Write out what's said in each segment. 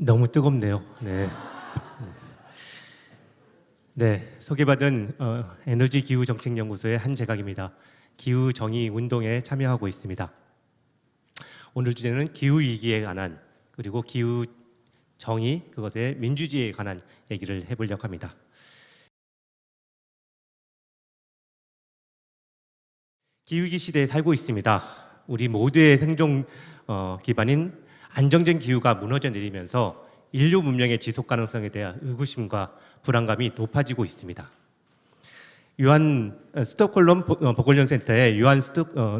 너무 뜨겁네요. 네. 네, 소개받은 에너지 기후 정책 연구소의 한재각입니다. 기후 정의 운동에 참여하고 있습니다. 오늘 주제는 기후 위기에 관한 그리고 기후 정의 그것의 민주주의에 관한 얘기를 해보려고 합니다. 기후위기 시대에 살고 있습니다. 우리 모두의 생존 기반인 안정적인 기후가 무너져 내리면서 인류 문명의 지속 가능성에 대한 의구심과 불안감이 높아지고 있습니다. 유한 스톡홀름 보건련 센터의 유한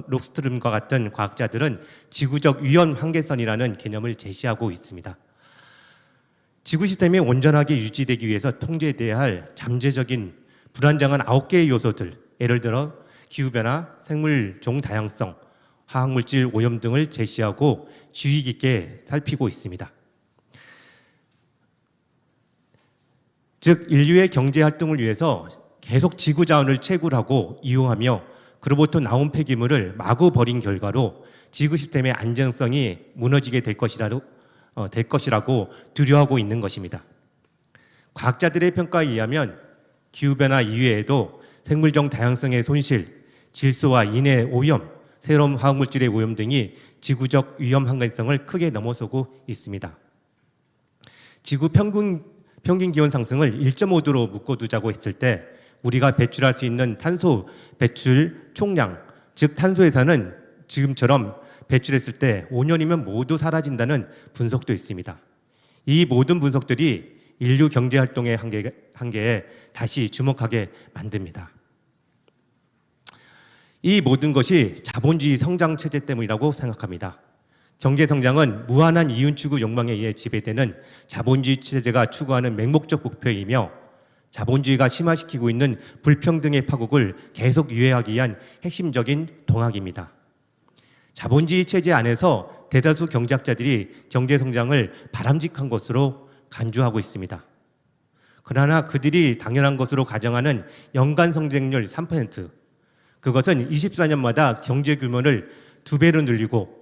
록스트름과 같은 과학자들은 지구적 위험 한계선이라는 개념을 제시하고 있습니다. 지구 시스템이 온전하게 유지되기 위해서 통제돼야 할 잠재적인 불안정한 9개의 요소들, 예를 들어 기후변화, 생물종 다양성, 화학물질 오염 등을 제시하고 주의 깊게 살피고 있습니다. 즉 인류의 경제 활동을 위해서 계속 지구 자원을 채굴하고 이용하며 그로부터 나온 폐기물을 마구 버린 결과로 지구 시스템의 안정성이 무너지게 될 것이라고 두려워하고 있는 것입니다. 과학자들의 평가에 의하면 기후변화 이외에도 생물종 다양성의 손실, 질소와 인의 오염, 새로운 화학물질의 오염 등이 지구적 위험 한계성을 크게 넘어서고 있습니다. 지구 평균 기온 상승을 1.5도로 묶어두자고 했을 때 우리가 배출할 수 있는 탄소 배출 총량, 즉 탄소회사는 지금처럼 배출했을 때 5년이면 모두 사라진다는 분석도 있습니다. 이 모든 분석들이 인류 경제활동의 한계에 다시 주목하게 만듭니다. 이 모든 것이 자본주의 성장 체제 때문이라고 생각합니다. 경제 성장은 무한한 이윤 추구 욕망에 의해 지배되는 자본주의 체제가 추구하는 맹목적 목표이며 자본주의가 심화시키고 있는 불평등의 파국을 계속 유예하기 위한 핵심적인 동학입니다. 자본주의 체제 안에서 대다수 경제학자들이 경제 성장을 바람직한 것으로 간주하고 있습니다. 그러나 그들이 당연한 것으로 가정하는 연간 성장률 3%, 그것은 24년마다 경제 규모를 2배로 늘리고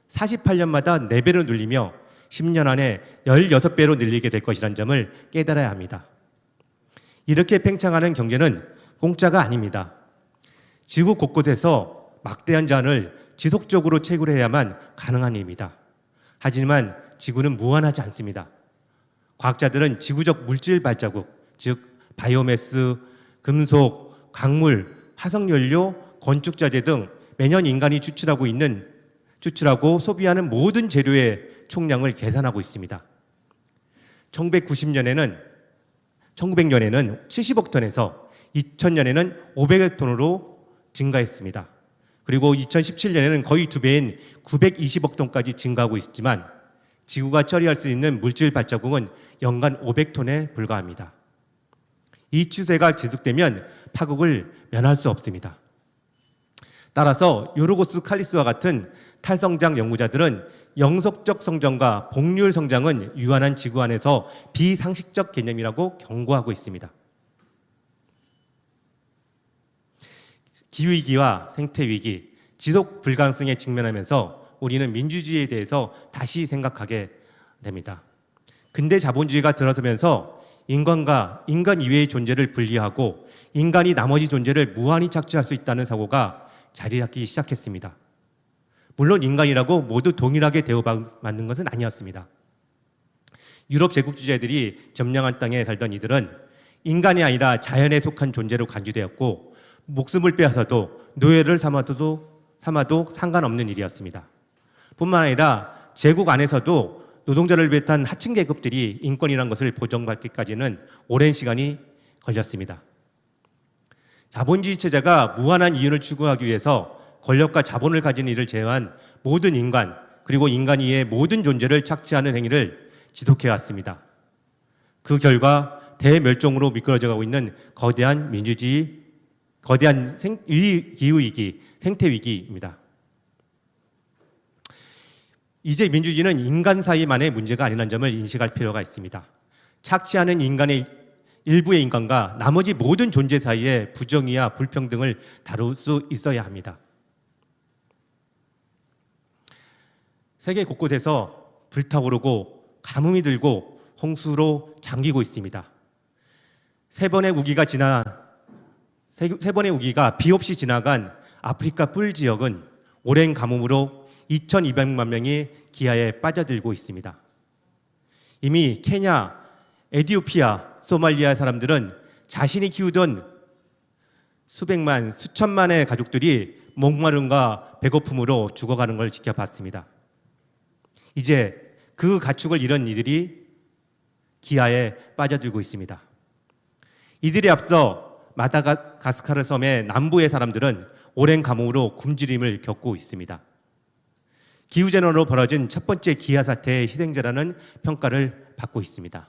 48년마다 4배로 늘리며 10년 안에 16배로 늘리게 될 것이라는 점을 깨달아야 합니다. 이렇게 팽창하는 경제는 공짜가 아닙니다. 지구 곳곳에서 막대한 자원을 지속적으로 채굴해야만 가능한 일입니다. 하지만 지구는 무한하지 않습니다. 과학자들은 지구적 물질 발자국, 즉 바이오매스, 금속, 광물, 화석연료, 건축자재 등 매년 인간이 추출하고 소비하는 모든 재료의 총량을 계산하고 있습니다. 1900년에는 70억 톤에서 2000년에는 500억 톤으로 증가했습니다. 그리고 2017년에는 거의 2배인 920억 톤까지 증가하고 있지만 지구가 처리할 수 있는 물질 발자국은 연간 500톤에 불과합니다. 이 추세가 지속되면 파국을 면할 수 없습니다. 따라서 요르고스 칼리스와 같은 탈성장 연구자들은 영속적 성장과 복률 성장은 유한한 지구 안에서 비상식적 개념이라고 경고하고 있습니다. 기후위기와 생태위기, 지속 불가능성에 직면하면서 우리는 민주주의에 대해서 다시 생각하게 됩니다. 근대 자본주의가 들어서면서 인간과 인간 이외의 존재를 분리하고 인간이 나머지 존재를 무한히 착취할 수 있다는 사고가 자리 잡기 시작했습니다. 물론 인간이라고 모두 동일하게 대우받는 것은 아니었습니다. 유럽 제국주의자들이 점령한 땅에 살던 이들은 인간이 아니라 자연에 속한 존재로 간주되었고 목숨을 빼앗아도 노예를 삼아도 상관없는 일이었습니다. 뿐만 아니라 제국 안에서도 노동자를 비롯한 하층 계급들이 인권이라는 것을 보장받기까지는 오랜 시간이 걸렸습니다. 자본주의 체제가 무한한 이윤을 추구하기 위해서 권력과 자본을 가진 이를 제외한 모든 인간 그리고 인간 이외의 모든 존재를 착취하는 행위를 지속해왔습니다. 그 결과 대멸종으로 미끄러져가고 있는 거대한 민주주의, 거대한 기후위기, 생태위기입니다. 이제 민주주의는 인간 사이만의 문제가 아니라는 점을 인식할 필요가 있습니다. 착취하는 인간의 일부의 인간과 나머지 모든 존재 사이의 부정의와 불평등을 다룰 수 있어야 합니다. 세계 곳곳에서 불타오르고 가뭄이 들고 홍수로 잠기고 있습니다. 세 번의 우기가 비 없이 지나간 아프리카 뿔 지역은 오랜 가뭄으로 2,200만 명이 기아에 빠져들고 있습니다. 이미 케냐, 에티오피아, 소말리아 사람들은 자신이 키우던 수백만, 수천만의 가족들이 목마름과 배고픔으로 죽어가는 걸 지켜봤습니다. 이제 그 가축을 잃은 이들이 기아에 빠져들고 있습니다. 이들에 앞서 마다가스카르 섬의 남부의 사람들은 오랜 가뭄으로 굶주림을 겪고 있습니다. 기후재난으로 벌어진 첫 번째 기아 사태의 희생자라는 평가를 받고 있습니다.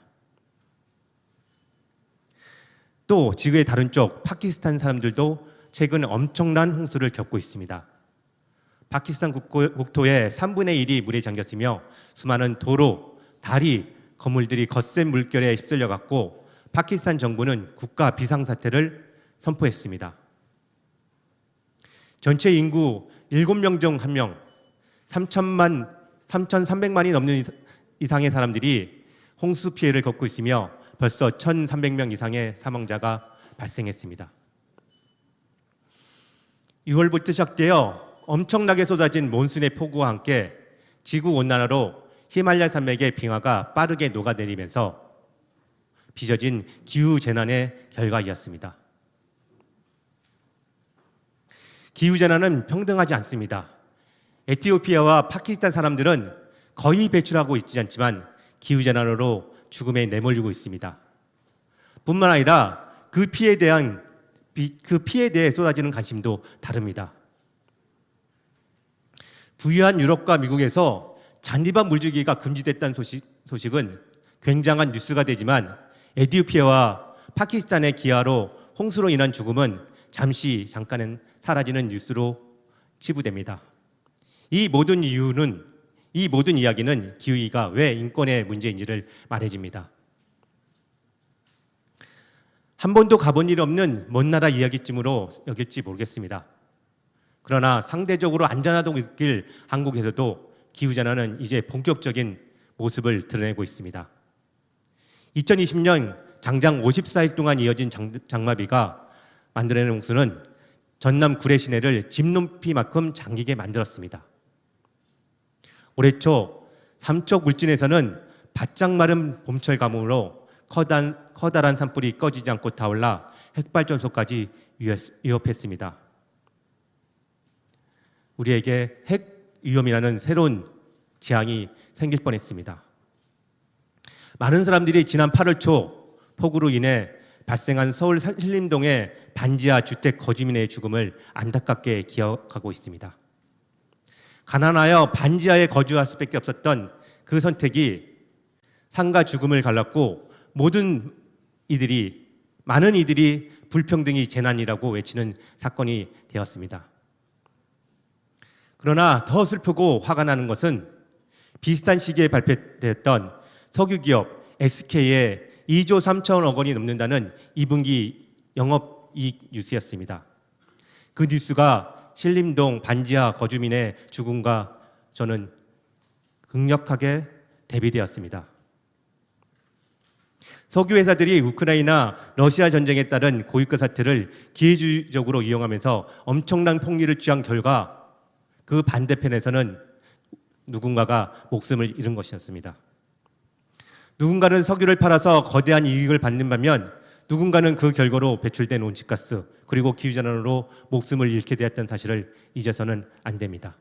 또 지구의 다른 쪽 파키스탄 사람들도 최근 엄청난 홍수를 겪고 있습니다. 파키스탄 국토의 3분의 1이 물에 잠겼으며 수많은 도로, 다리, 건물들이 거센 물결에 휩쓸려 갔고 파키스탄 정부는 국가 비상사태를 선포했습니다. 전체 인구 7명 중 1명, 3,300만이 넘는 이상의 사람들이 홍수 피해를 겪고 있으며 벌써 1,300명 이상의 사망자가 발생했습니다. 6월부터 시작되어 엄청나게 쏟아진 몬순의 폭우와 함께 지구온난화로 히말라야 산맥의 빙하가 빠르게 녹아내리면서 빚어진 기후재난의 결과이었습니다. 기후재난은 평등하지 않습니다. 에티오피아와 파키스탄 사람들은 거의 배출하고 있지 않지만 기후재난으로 죽음에 내몰리고 있습니다. 뿐만 아니라 그 피해에 대해 쏟아지는 관심도 다릅니다. 부유한 유럽과 미국에서 잔디밭 물주기가 금지됐다는 소식은 굉장한 뉴스가 되지만 에티오피아와 파키스탄의 기아로 홍수로 인한 죽음은 잠깐은 사라지는 뉴스로 치부됩니다. 이 모든 이야기는 기후위기가 왜 인권의 문제인지를 말해줍니다. 한 번도 가본 일 없는 먼 나라 이야기쯤으로 여길지 모르겠습니다. 그러나 상대적으로 안전하다고 느낄 한국에서도 기후재난은 이제 본격적인 모습을 드러내고 있습니다. 2020년 장장 54일 동안 이어진 장마비가 만들어낸 홍수는 전남 구례 시내를 집 높이만큼 잠기게 만들었습니다. 올해 초 삼척 울진에서는 바짝 마른 봄철 가뭄으로 커다란 산불이 꺼지지 않고 타올라 핵발전소까지 위협했습니다. 우리에게 핵 위험이라는 새로운 재앙이 생길 뻔했습니다. 많은 사람들이 지난 8월 초 폭우로 인해 발생한 서울 신림동의 반지하 주택 거주민의 죽음을 안타깝게 기억하고 있습니다. 가난하여 반지하에 거주할 수밖에 없었던 그 선택이 삶과 죽음을 갈랐고 많은 이들이 불평등이 재난이라고 외치는 사건이 되었습니다. 그러나 더 슬프고 화가 나는 것은 비슷한 시기에 발표되었던 석유기업 SK의 2조 3천억 원이 넘는다는 2분기 영업이익 뉴스였습니다. 그 뉴스가 신림동 반지하 거주민의 죽음과 저는 극력하게 대비되었습니다. 석유 회사들이 우크라이나 러시아 전쟁에 따른 고유가 사태를 기회주의적으로 이용하면서 엄청난 폭리를 취한 결과 그 반대편에서는 누군가가 목숨을 잃은 것이었습니다. 누군가는 석유를 팔아서 거대한 이익을 받는 반면 누군가는 그 결과로 배출된 온실가스 그리고 기후재난으로 목숨을 잃게 되었던 사실을 잊어서는 안 됩니다.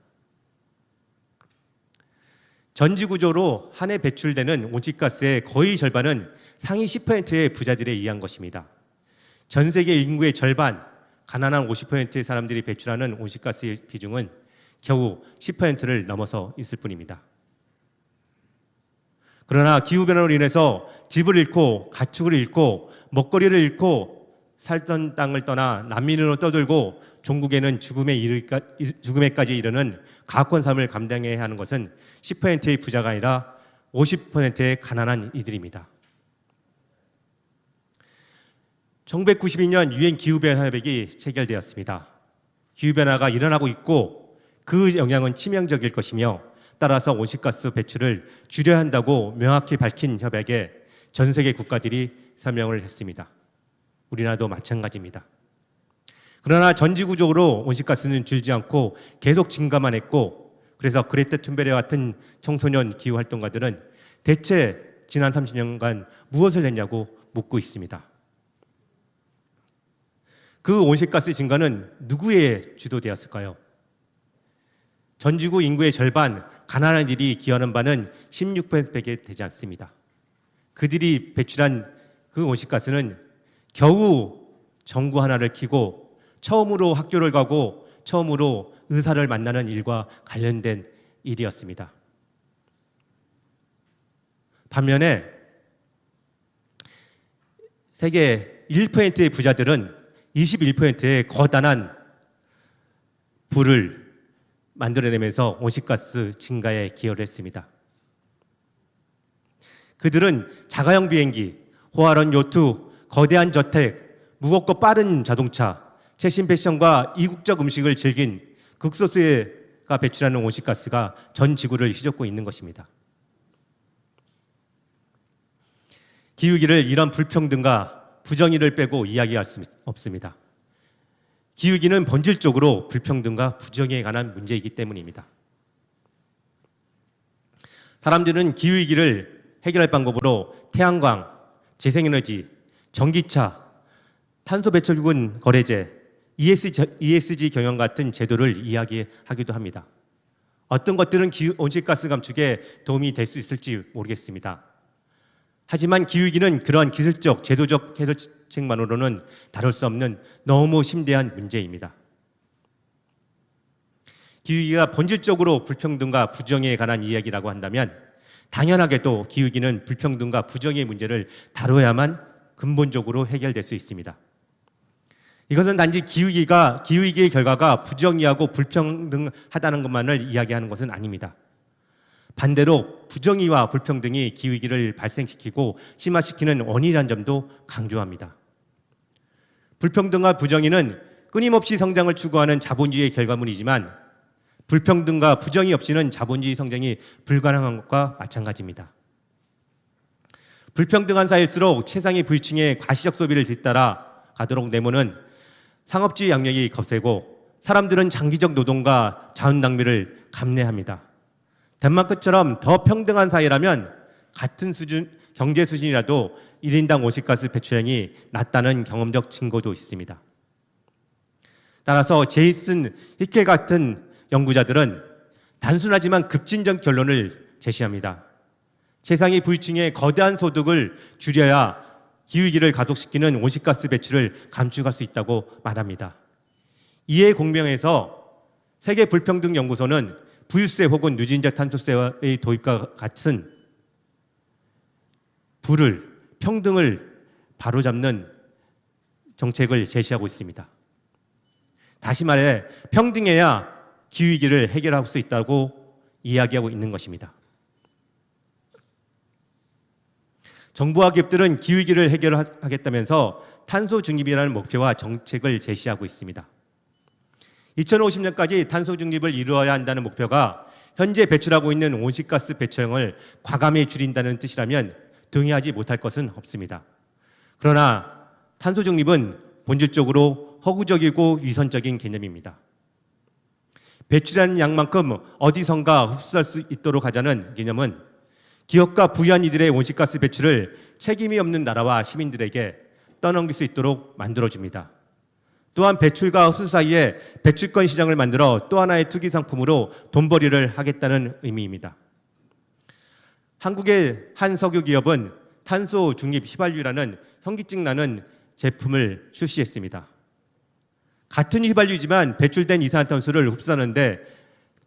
전지구조로 한 해 배출되는 온실가스의 거의 절반은 상위 10%의 부자들에 의한 것입니다. 전 세계 인구의 절반, 가난한 50%의 사람들이 배출하는 온실가스의 비중은 겨우 10%를 넘어서 있을 뿐입니다. 그러나 기후변화로 인해서 집을 잃고 가축을 잃고 먹거리를 잃고 살던 땅을 떠나 난민으로 떠들고 종국에는 죽음에까지 이르는 가혹한 삶을 감당해야 하는 것은 10%의 부자가 아니라 50%의 가난한 이들입니다. 1992년 유엔 기후변화 협약이 체결되었습니다. 기후변화가 일어나고 있고 그 영향은 치명적일 것이며 따라서 온실가스 배출을 줄여야 한다고 명확히 밝힌 협약에 전 세계 국가들이 서명을 했습니다. 우리나라도 마찬가지입니다. 그러나 전지구적으로 온실가스는 줄지 않고 계속 증가만 했고, 그래서 그레타 툰베르 같은 청소년 기후활동가들은 대체 지난 30년간 무엇을 했냐고 묻고 있습니다. 그 온실가스 증가는 누구에 주도되었을까요? 전지구 인구의 절반, 가난한 이들이 기여하는 바는 16%밖에 되지 않습니다. 그들이 배출한 그 온실가스는 겨우 전구 하나를 켜고 처음으로 학교를 가고 처음으로 의사를 만나는 일과 관련된 일이었습니다. 반면에 세계 1%의 부자들은 21%의 거대한 부를 만들어내면서 온실가스 증가에 기여를 했습니다. 그들은 자가용 비행기, 호화로운 요트, 거대한 저택, 무겁고 빠른 자동차, 최신 패션과 이국적 음식을 즐긴 극소수가 배출하는 온실가스가 전 지구를 휘젓고 있는 것입니다. 기후위기를 이런 불평등과 부정의를 빼고 이야기할 수 없습니다. 기후위기는 본질적으로 불평등과 부정의에 관한 문제이기 때문입니다. 사람들은 기후위기를 해결할 방법으로 태양광, 재생에너지, 전기차, 탄소 배출군 거래제, ESG 경영 같은 제도를 이야기하기도 합니다. 어떤 것들은 온실가스 감축에 도움이 될 수 있을지 모르겠습니다. 하지만 기후위기는 그런 기술적, 제도적 해결책만으로는 다룰 수 없는 너무 심대한 문제입니다. 기후위기가 본질적으로 불평등과 부정의에 관한 이야기라고 한다면 당연하게도 기후위기는 불평등과 부정의의 문제를 다뤄야만 근본적으로 해결될 수 있습니다. 이것은 단지 기후위기의 결과가 부정의하고 불평등하다는 것만을 이야기하는 것은 아닙니다. 반대로 부정의와 불평등이 기후위기를 발생시키고 심화시키는 원인이라는 점도 강조합니다. 불평등과 부정의는 끊임없이 성장을 추구하는 자본주의의 결과물이지만 불평등과 부정의 없이는 자본주의 성장이 불가능한 것과 마찬가지입니다. 불평등한 사회일수록 최상위 부유층의 과시적 소비를 뒤따라 가도록 내모는 상업주의 양력이 거세고 사람들은 장기적 노동과 자원 낭비를 감내합니다. 덴마크처럼 더 평등한 사회라면 같은 경제 수준이라도 1인당 온실가스 배출량이 낮다는 경험적 증거도 있습니다. 따라서 제이슨 히켈 같은 연구자들은 단순하지만 급진적 결론을 제시합니다. 최상위 부유층의 거대한 소득을 줄여야 기후위기를 가속시키는 온실가스 배출을 감축할 수 있다고 말합니다. 이에 공명에서 세계불평등연구소는 부유세 혹은 누진적 탄소세의 도입과 같은 평등을 바로잡는 정책을 제시하고 있습니다. 다시 말해 평등해야 기후위기를 해결할 수 있다고 이야기하고 있는 것입니다. 정부와 기업들은 기후위기를 해결하겠다면서 탄소 중립이라는 목표와 정책을 제시하고 있습니다. 2050년까지 탄소 중립을 이루어야 한다는 목표가 현재 배출하고 있는 온실가스 배출량을 과감히 줄인다는 뜻이라면 동의하지 못할 것은 없습니다. 그러나 탄소 중립은 본질적으로 허구적이고 위선적인 개념입니다. 배출하는 양만큼 어디선가 흡수할 수 있도록 하자는 개념은 기업과 부유한 이들의 온실가스 배출을 책임이 없는 나라와 시민들에게 떠넘길 수 있도록 만들어줍니다. 또한 배출과 흡수 사이에 배출권 시장을 만들어 또 하나의 투기 상품으로 돈벌이를 하겠다는 의미입니다. 한국의 한 석유 기업은 탄소 중립 휘발유라는 현기증 나는 제품을 출시했습니다. 같은 휘발유지만 배출된 이산화탄소를 흡수하는데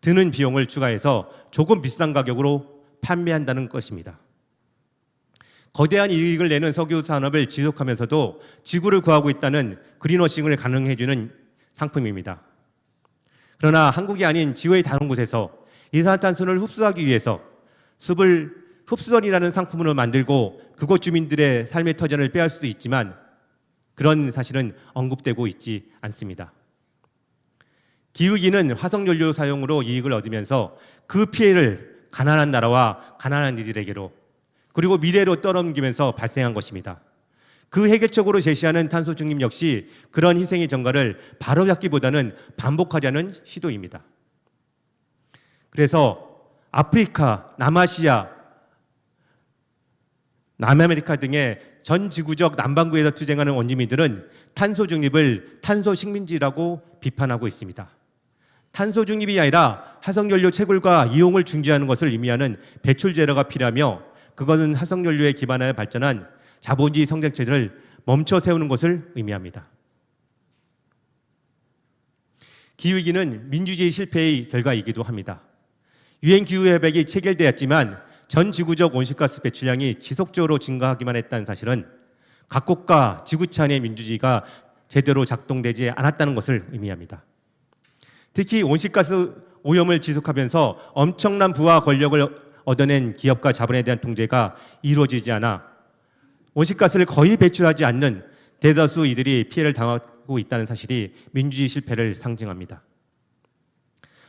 드는 비용을 추가해서 조금 비싼 가격으로 판매한다는 것입니다. 거대한 이익을 내는 석유 산업을 지속하면서도 지구를 구하고 있다는 그린워싱을 가능해주는 상품입니다. 그러나 한국이 아닌 지구의 다른 곳에서 이산화탄소를 흡수하기 위해서 숲을 흡수선이라는 상품으로 만들고 그곳 주민들의 삶의 터전을 빼앗을 수도 있지만 그런 사실은 언급되고 있지 않습니다. 기후위기는 화석연료 사용으로 이익을 얻으면서 그 피해를 가난한 나라와 가난한 이들에게로 그리고 미래로 떠넘기면서 발생한 것입니다. 그 해결책으로 제시하는 탄소 중립 역시 그런 희생의 전가를 바로잡기보다는 반복하자는 시도입니다. 그래서 아프리카, 남아시아, 남아메리카 등의 전 지구적 남반구에서 투쟁하는 원주민들은 탄소 중립을 탄소 식민지라고 비판하고 있습니다. 탄소 중립이 아니라 화석연료 채굴과 이용을 중지하는 것을 의미하는 배출 제로가 필요하며 그것은 화석연료에 기반하여 발전한 자본주의 성장체제를 멈춰 세우는 것을 의미합니다. 기후위기는 민주주의 실패의 결과이기도 합니다. 유엔 기후협약이 체결되었지만 전 지구적 온실가스 배출량이 지속적으로 증가하기만 했다는 사실은 각국가 지구촌의 민주주의가 제대로 작동되지 않았다는 것을 의미합니다. 특히 온실가스 오염을 지속하면서 엄청난 부와 권력을 얻어낸 기업과 자본에 대한 통제가 이루어지지 않아 온실가스를 거의 배출하지 않는 대다수 이들이 피해를 당하고 있다는 사실이 민주주의 실패를 상징합니다.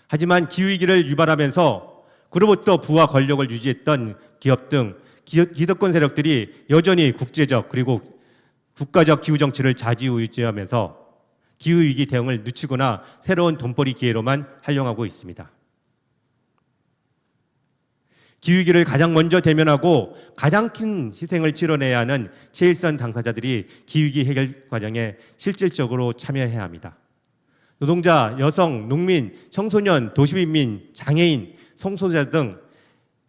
하지만 기후위기를 유발하면서 그로부터 부와 권력을 유지했던 기업 등 기득권 세력들이 여전히 국제적 그리고 국가적 기후정치를 좌지우지하면서 기후위기 대응을 늦추거나 새로운 돈벌이 기회로만 활용하고 있습니다. 기후위기를 가장 먼저 대면하고 가장 큰 희생을 치러내야 하는 최일선 당사자들이 기후위기 해결 과정에 실질적으로 참여해야 합니다. 노동자, 여성, 농민, 청소년, 도시민민, 장애인, 성소수자 등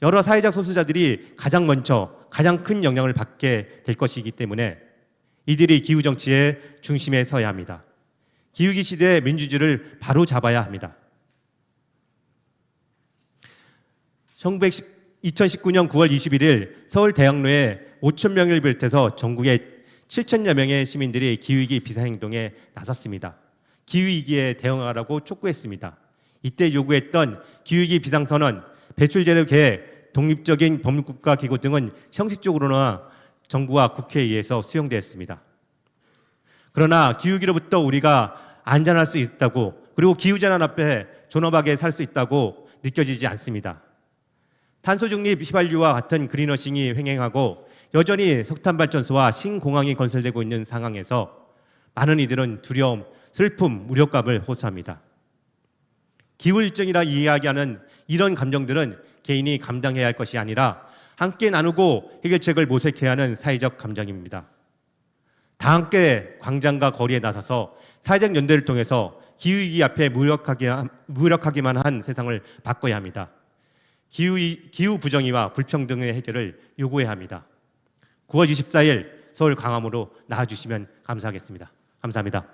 여러 사회적 소수자들이 가장 먼저 가장 큰 영향을 받게 될 것이기 때문에 이들이 기후정치의 중심에 서야 합니다. 기후위기 시대의 민주주의를 바로 잡아야 합니다. 2019년 9월 21일 서울대학로에 5천 명을 비롯해서 전국의 7천여 명의 시민들이 기후위기 비상행동에 나섰습니다. 기후위기에 대응하라고 촉구했습니다. 이때 요구했던 기후위기 비상선언, 배출제로 계획, 독립적인 법률국가 기구 등은 형식적으로나 정부와 국회에 의해서 수용되었습니다. 그러나 기후위기로부터 우리가 안전할 수 있다고 그리고 기후재난 앞에 존엄하게 살 수 있다고 느껴지지 않습니다. 탄소 중립 휘발유와 같은 그린워싱이 횡행하고 여전히 석탄발전소와 신공항이 건설되고 있는 상황에서 많은 이들은 두려움, 슬픔, 무력감을 호소합니다. 기후일정이라 이야기하는 이런 감정들은 개인이 감당해야 할 것이 아니라 함께 나누고 해결책을 모색해야 하는 사회적 감정입니다. 다 함께 광장과 거리에 나서서 사회적 연대를 통해서 기후위기 앞에 무력하기만 한 세상을 바꿔야 합니다. 기후 부정의와 불평등의 해결을 요구해야 합니다. 9월 24일 서울 광화문으로 나와주시면 감사하겠습니다. 감사합니다.